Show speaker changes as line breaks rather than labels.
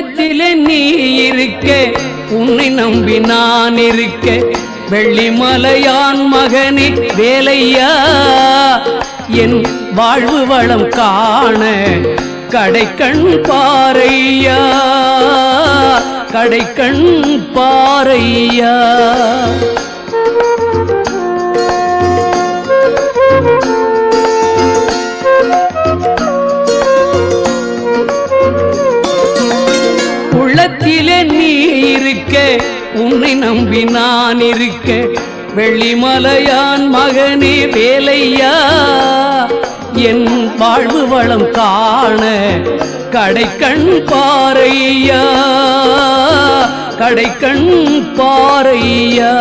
உள்ளத்திலே நீ இருக்க உன்னை நம்பி நான் இருக்க வெள்ளிமலையான் மகனே வேலையா என் வாழ்வு வளம் காண கடைக்கண் பாரையா கடைக்கண் பாரையா உள்ளத்திலே நீ இருக்க உன்னை நம்பி நான் இருக்க வெள்ளிமலையான் மகனே வேலையா என் வாழ்வு வளம் காண கடைக்கண் பாரையா கடைக்கண் பாரையா